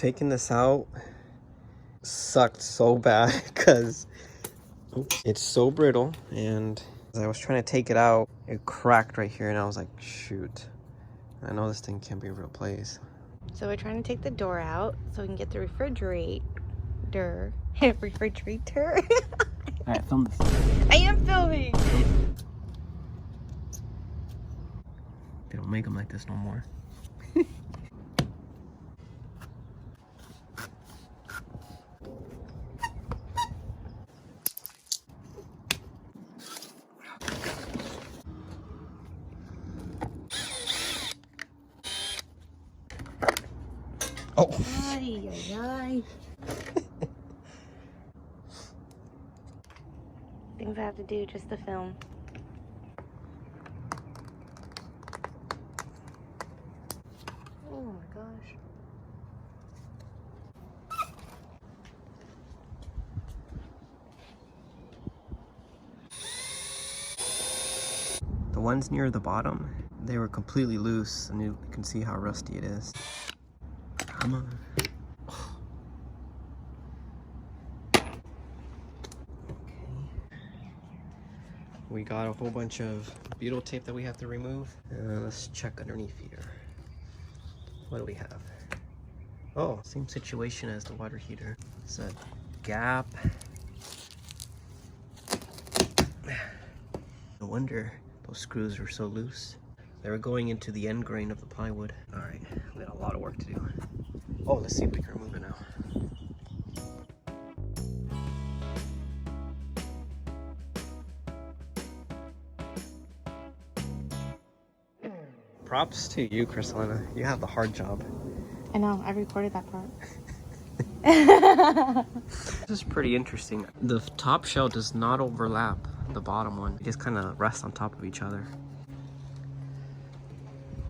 taking this out sucked so bad because it's so brittle, and as I was trying to take it out, it cracked right here, and I was like, shoot, I know this thing can't be replaced. So we're trying to take the door out so we can get the refrigerator. Refrigerator. Alright, film this. I am filming. They don't make them like this no more. Oh. Ay, ay, ay. Things I have to do just to film. Oh my gosh. The ones near the bottom, they were completely loose, and you can see how rusty it is. Come on. We got a whole bunch of butyl tape that we have to remove. Let's check underneath here. What do we have? Oh, same situation as the water heater. It's a gap. No wonder those screws were so loose. They were going into the end grain of the plywood. All right, we got a lot of work to do. Oh, let's see if we can remove it now. Props to you, Christina. You have the hard job. I know, I recorded that part. This is pretty interesting. The top shell does not overlap the bottom one. It just kind of rests on top of each other.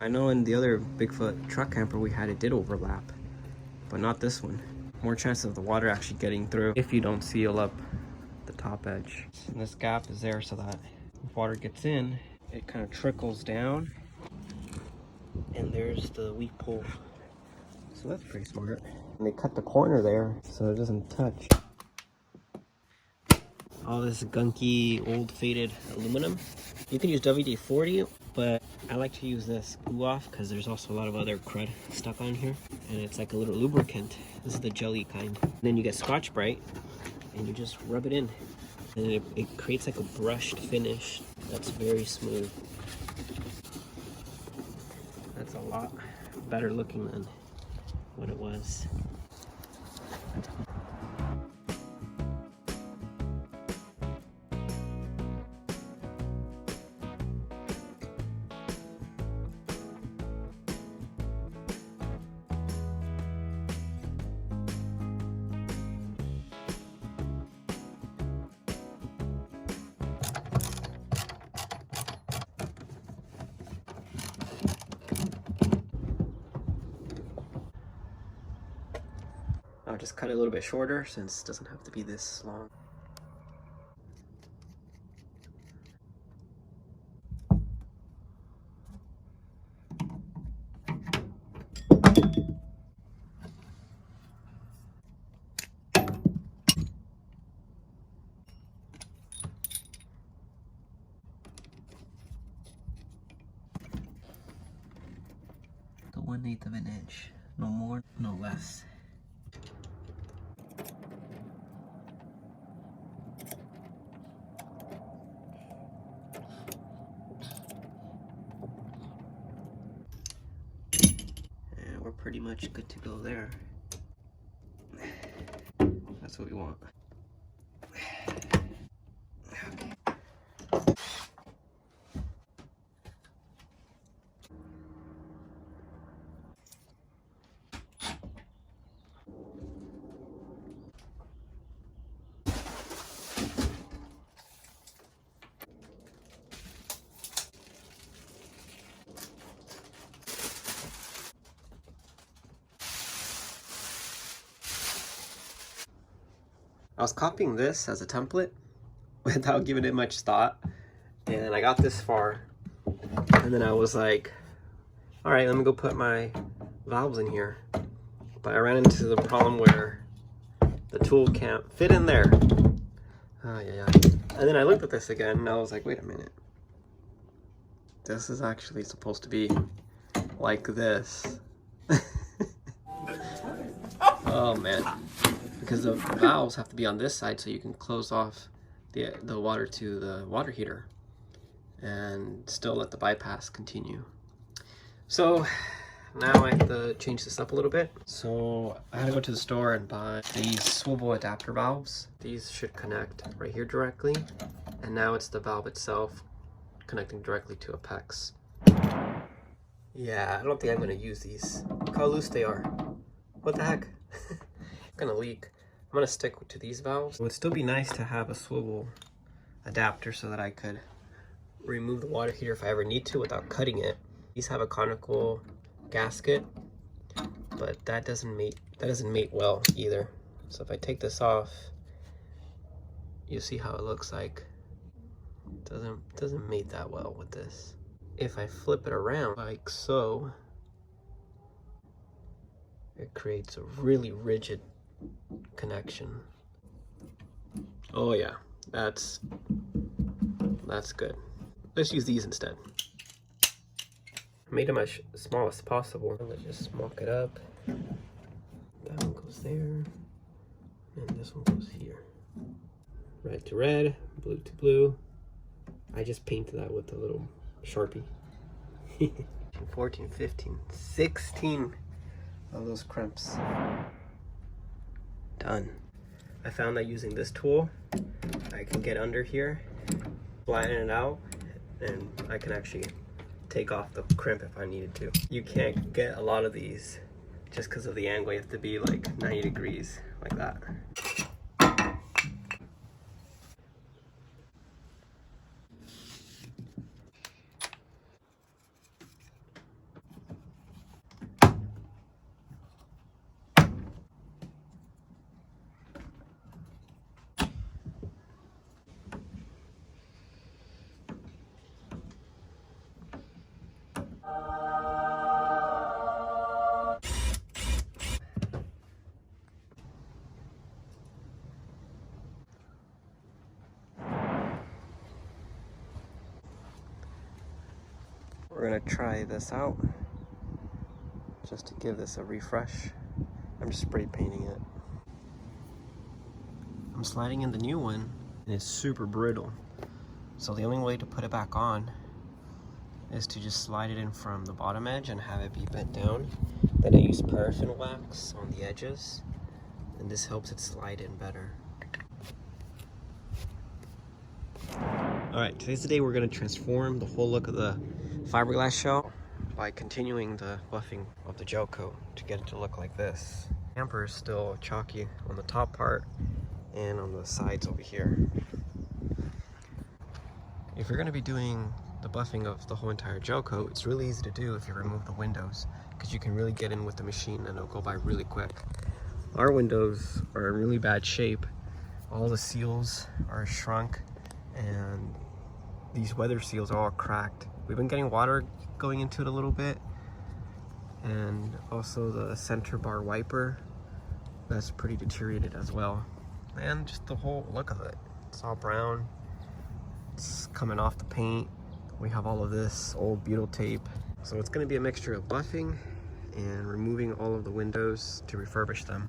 I know in the other Bigfoot truck camper we had, it did overlap, but not this one. More chance of the water actually getting through if you don't seal up the top edge. And this gap is there so that if water gets in, it kind of trickles down. And there's the weak pull. So that's pretty smart. And they cut the corner there so it doesn't touch. All this gunky, old faded aluminum. You can use WD-40, but I like to use this glue off because there's also a lot of other crud stuck on here. And it's like a little lubricant. This is the jelly kind. And then you get Scotch-Brite and you just rub it in. And it creates like a brushed finish that's very smooth. That's a lot better looking than what it was. I'll just cut it a little bit shorter since it doesn't have to be this long. The 1/8 of an inch, no more, no less. Pretty much good to go there. That's what we want. I was copying this as a template without giving it much thought, and I got this far, and then I was like, all right, let me go put my valves in here. but I ran into the problem where the tool can't fit in there. Oh, yeah. And then I looked at this again and I was like, wait a minute. This is actually supposed to be like this. Oh man. Because the valves have to be on this side so you can close off the water to the water heater and still let the bypass continue. So now I have to change this up a little bit. So I had to go to the store and buy these swivel adapter valves. These should connect right here directly, and now it's the valve itself connecting directly to a PEX. Yeah, I don't think I'm gonna use these. Look how loose they are. What the heck? It's gonna leak. I'm gonna stick to these valves. It would still be nice to have a swivel adapter so that I could remove the water heater if I ever need to without cutting it. These have a conical gasket, but that doesn't mate well either. So if I take this off, you'll see how it looks like. It doesn't mate that well with this. If I flip it around like so, it creates a really rigid connection. Oh yeah, that's good. Let's use these instead. I made them as small as possible. Let's just mock it up. That one goes there, and this one goes here. Red to red, blue to blue. I just painted that with a little Sharpie. 14, 15, 16 of those crimps. Done. I found that using this tool, I can get under here, flatten it out, and I can actually take off the crimp if I needed to. You can't get a lot of these just because of the angle. You have to be like 90 degrees like that. We're gonna try this out just to give this a refresh. I'm just spray painting it. I'm sliding in the new one and it's super brittle. So the only way to put it back on is to just slide it in from the bottom edge and have it be bent down. Then I use paraffin wax on the edges and this helps it slide in better. Alright, today's the day we're going to transform the whole look of the fiberglass shell by continuing the buffing of the gel coat to get it to look like this. The camper is still chalky on the top part and on the sides over here. If you're going to be doing the buffing of the whole entire gel coat, it's really easy to do if you remove the windows, because you can really get in with the machine and it'll go by really quick. Our windows are in really bad shape. All the seals are shrunk and these weather seals are all cracked. We've been getting water going into it a little bit, and also the center bar wiper, that's pretty deteriorated as well. And just the whole look of it. It's all brown. It's coming off the paint. We have all of this old butyl tape. So it's going to be a mixture of buffing and removing all of the windows to refurbish them.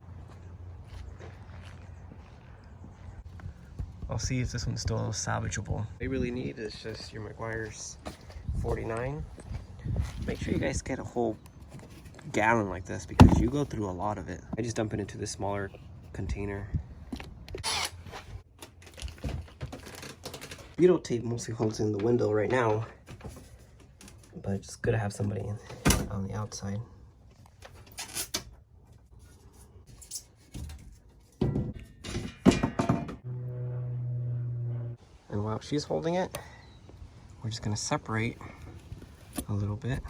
I'll see if this one's still salvageable. What you really need is just your Meguiar's 49. Make sure you guys get a whole gallon like this because you go through a lot of it. I just dump it into this smaller container. Butyl tape mostly holds in the window right now, but it's good to have somebody on the outside. And while she's holding it, we're just going to separate a little bit.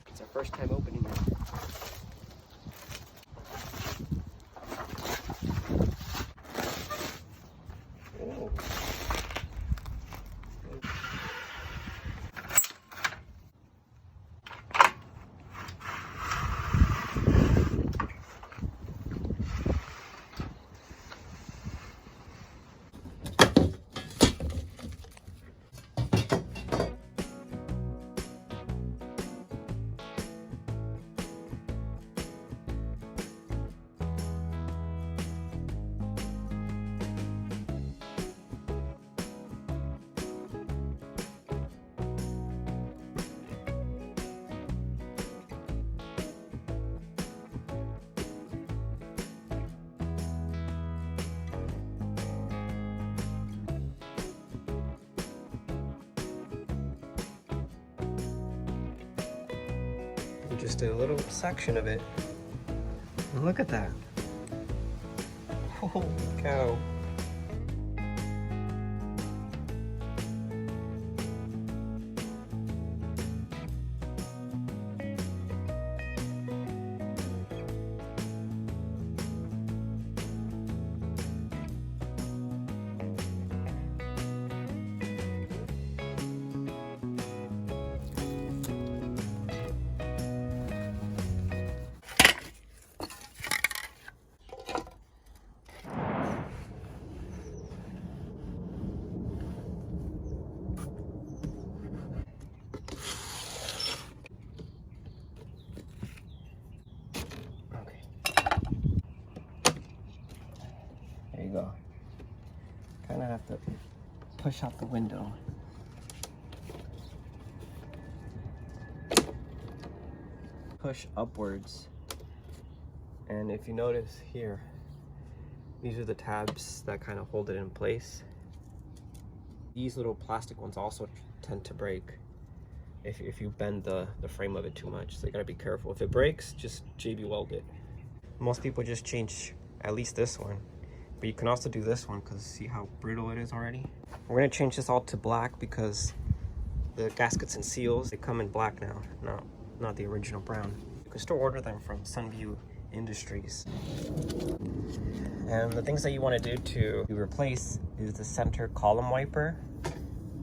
It's our first time opening it. Just a little section of it. And look at that. Holy cow. There you go. Kind of have to push out the window. Push upwards. And if you notice here, these are the tabs that kind of hold it in place. These little plastic ones also tend to break if you bend the frame of it too much. So you gotta be careful. If it breaks, just JB weld it. Most people just change at least this one. But you can also do this one because see how brittle it is already? We're gonna change this all to black because the gaskets and seals, they come in black now, not the original brown. You can still order them from Sunview Industries. And the things that you want to do to replace is the center column wiper.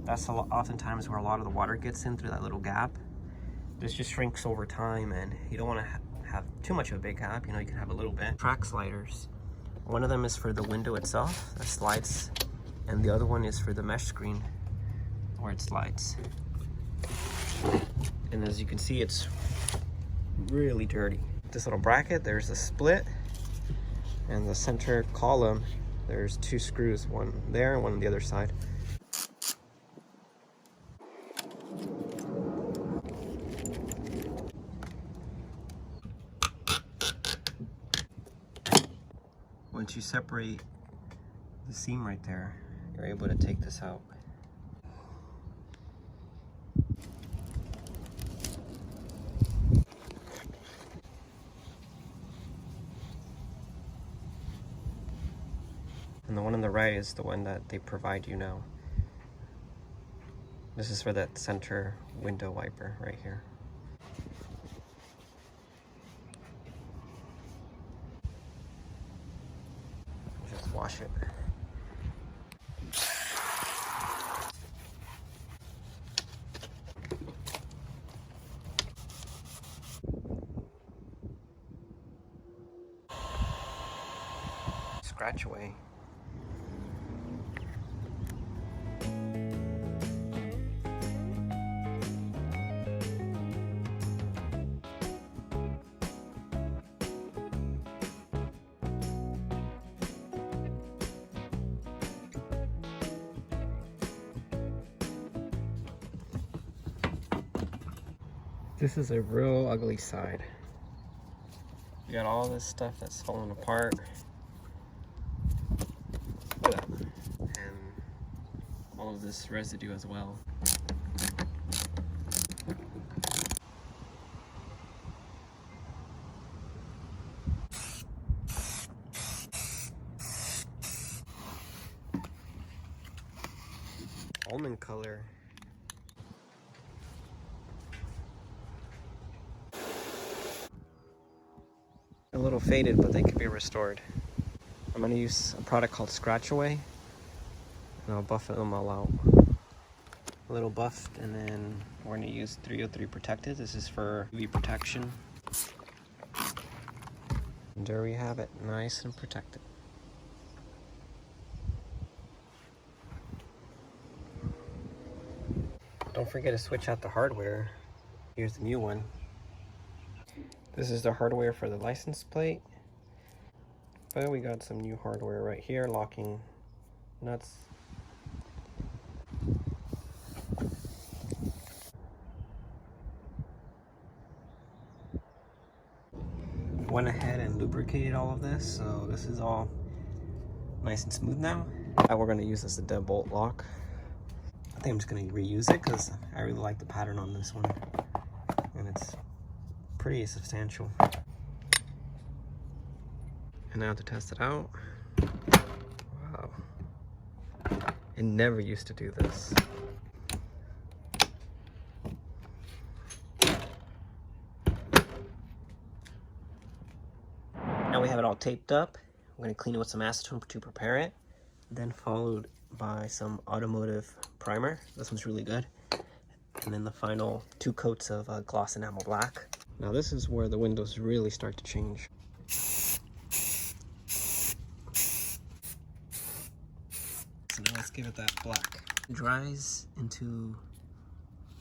That's oftentimes where a lot of the water gets in through that little gap. This just shrinks over time and you don't want to have too much of a big gap, you know, you can have a little bit. Track sliders. One of them is for the window itself that slides, and the other one is for the mesh screen where it slides. And as you can see, it's really dirty. This little bracket, there's a split, and the center column, there's two screws, one there and one on the other side. Once you separate the seam right there, you're able to take this out. And the one on the right is the one that they provide you now. This is for that center window wiper right here. Just wash it. Scratch away. This is a real ugly side. We got all this stuff that's falling apart. Look at that. And all of this residue as well. Almond color. A little faded, but they can be restored. I'm going to use a product called Scratch Away, and I'll buff them all out. A little buffed, and then we're going to use 303 Protected. This is for UV protection. And there we have it, nice and protected. Don't forget to switch out the hardware. Here's the new one. This is the hardware for the license plate. But we got some new hardware right here, locking nuts. Went ahead and lubricated all of this, so this is all nice and smooth now. We're going to use this as a deadbolt lock. I think I'm just going to reuse it because I really like the pattern on this one. And it's pretty substantial. And now to test it out. Wow. It never used to do this. Now we have it all taped up. I'm going to clean it with some acetone to prepare it. Then followed by some automotive primer. This one's really good. And then the final 2 coats of gloss enamel black. Now this is where the windows really start to change. So now let's give it that black. It dries into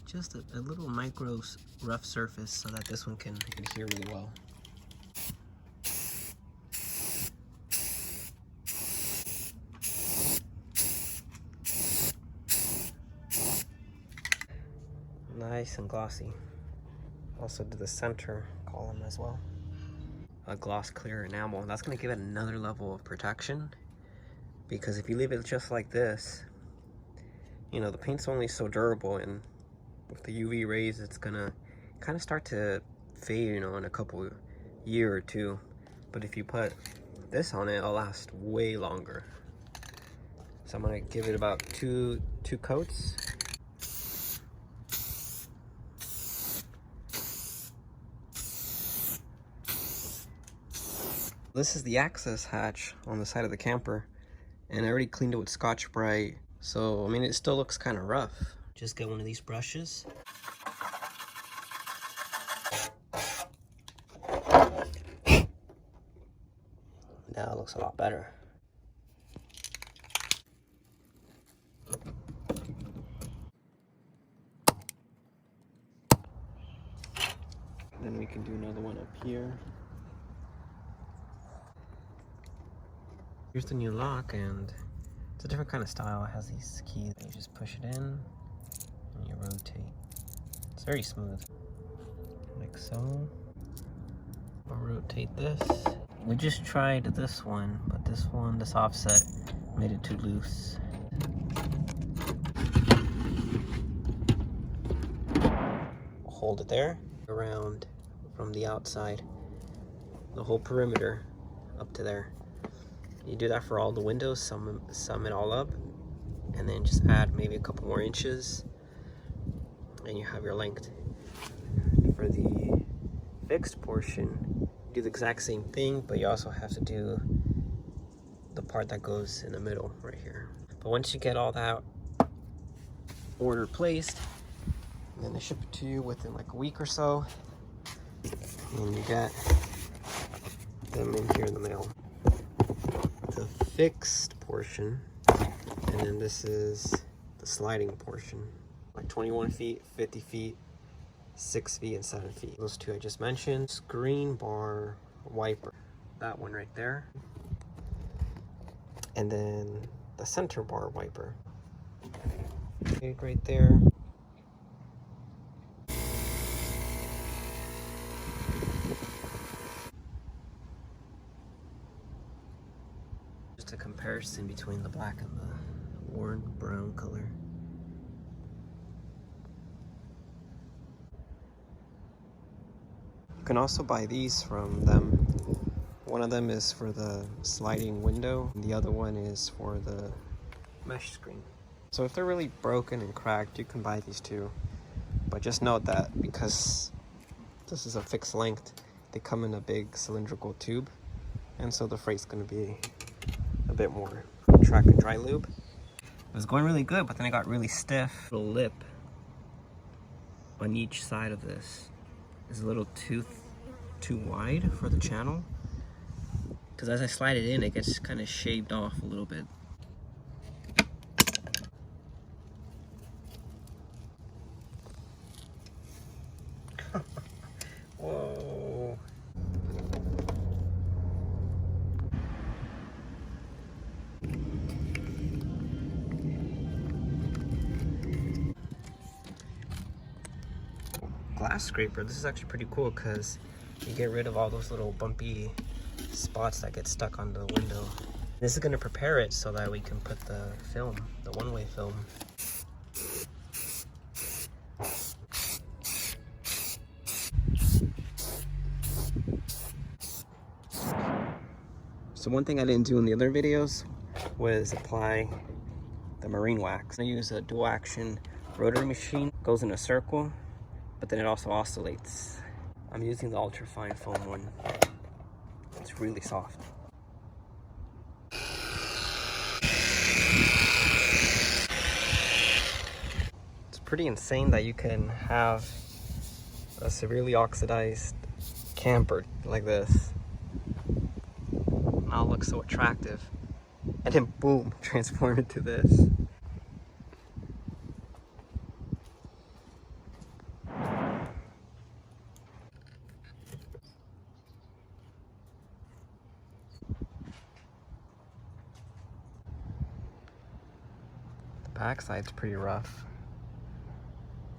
just a little micro rough surface so that this one can adhere really well. Nice and glossy. Also to the center column as well. A gloss clear enamel. That's going to give it another level of protection, because if you leave it just like this, you know, the paint's only so durable, and with the UV rays it's going to kind of start to fade, you know, in a couple year or two. But if you put this on it, it'll last way longer. So I'm going to give it about two coats. This is the access hatch on the side of the camper, and I already cleaned it with Scotch-Brite, so I mean it still looks kind of rough. Just get one of these brushes. Now it looks a lot better. Then we can do another one up here. Here's the new lock, and it's a different kind of style. It has these keys. You just push it in and you rotate. It's very smooth, like so. I'll rotate this. We just tried this one, but this offset made it too loose. Hold it there, around from the outside, the whole perimeter up to there. You do that for all the windows, sum it all up, and then just add maybe a couple more inches, and you have your length. For the fixed portion, do the exact same thing, but you also have to do the part that goes in the middle right here. But once you get all that order placed, then they ship it to you within like a week or so, and you get them in here in the mail. The fixed portion, and then this is the sliding portion, like 21 feet, 50 feet, 6 feet, and 7 feet. Those two I just mentioned. Screen bar wiper, that one right there, and then the center bar wiper, right there. A comparison between the black and the worn brown color. You can also buy these from them. One of them is for the sliding window, and the other one is for the mesh screen. So if they're really broken and cracked, you can buy these too. But just note that because this is a fixed length, they come in a big cylindrical tube, and so the freight's going to be a bit more track and dry lube. It was going really good, but then it got really stiff. The lip on each side of this is a little too wide for the channel, because as I slide it in, it gets kind of shaved off a little bit. Whoa. Glass scraper. This is actually pretty cool because you get rid of all those little bumpy spots that get stuck on the window. This is going to prepare it so that we can put the film, the one-way film. So one thing I didn't do in the other videos was apply the marine wax. I use a dual action rotary machine. It goes in a circle, but then it also oscillates. I'm using the ultra fine foam one. It's really soft. It's pretty insane that you can have a severely oxidized camper like this now look so attractive, and then boom, transform into this. The backside's pretty rough.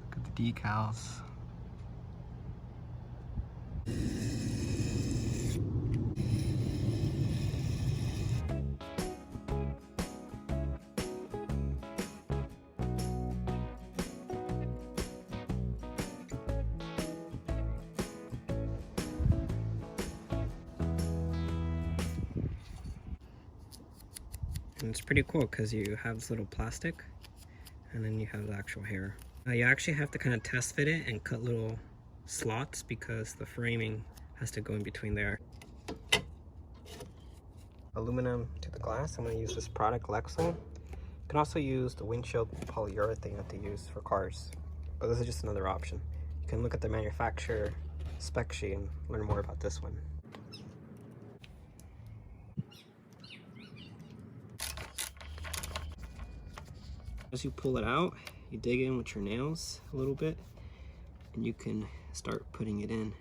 Look at the decals. And it's pretty cool because you have this little plastic and then you have the actual hair. You actually have to kind of test fit it and cut little slots because the framing has to go in between there. Aluminum to the glass, I'm going to use this product, Lexol. You can also use the windshield polyurethane that they use for cars, but this is just another option. You can look at the manufacturer spec sheet and learn more about this one. As you pull it out, you dig in with your nails a little bit and you can start putting it in.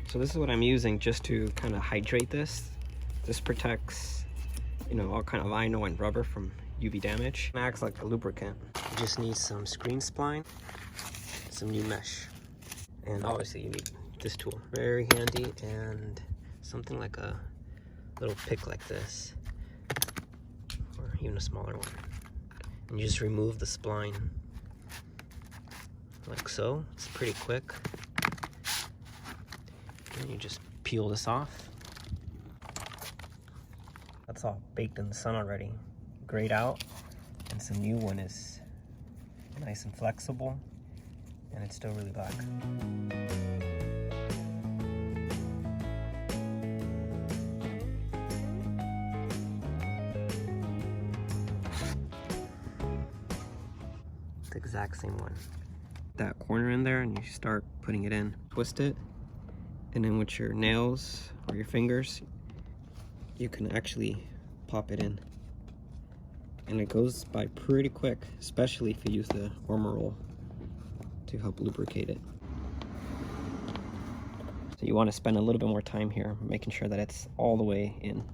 So this is what I'm using just to kind of hydrate this. This protects, you know, all kind of vinyl and rubber from UV damage. It acts like a lubricant. You just need some screen spline, some new mesh, and obviously you need this tool. Very handy, and something like a little pick like this, or even a smaller one. And you just remove the spline like so. It's pretty quick. And you just peel this off. That's all baked in the sun already. Grayed out, and some new one is nice and flexible, and it's still really black. The exact same one. That corner in there, and you start putting it in. Twist it, and then with your nails or your fingers, you can actually pop it in. And it goes by pretty quick, especially if you use the warmer roll to help lubricate it. So you want to spend a little bit more time here, making sure that it's all the way in.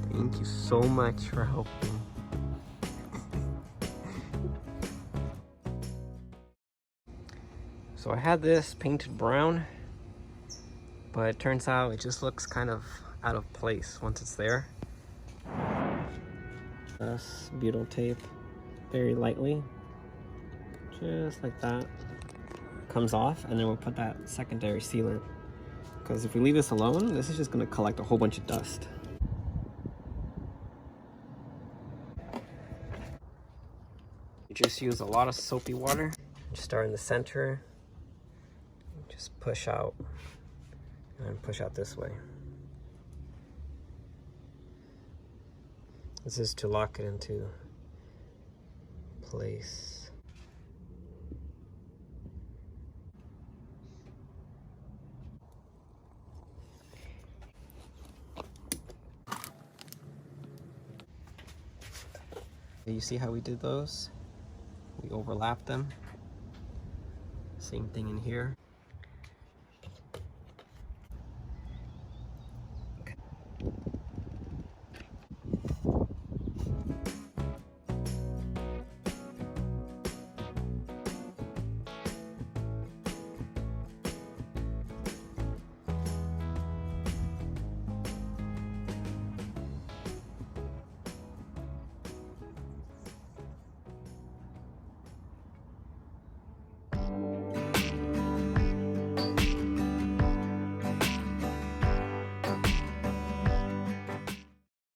Thank you so much for helping. So I had this painted brown, but it turns out it just looks kind of out of place once it's there. This butyl tape very lightly, just like that. Comes off, and then we'll put that secondary sealant, because if we leave this alone, this is just going to collect a whole bunch of dust. You just use a lot of soapy water. Just start in the center, just push out, and push out this way. This is to lock it into place. You see how we did those? We overlap them. Same thing in here.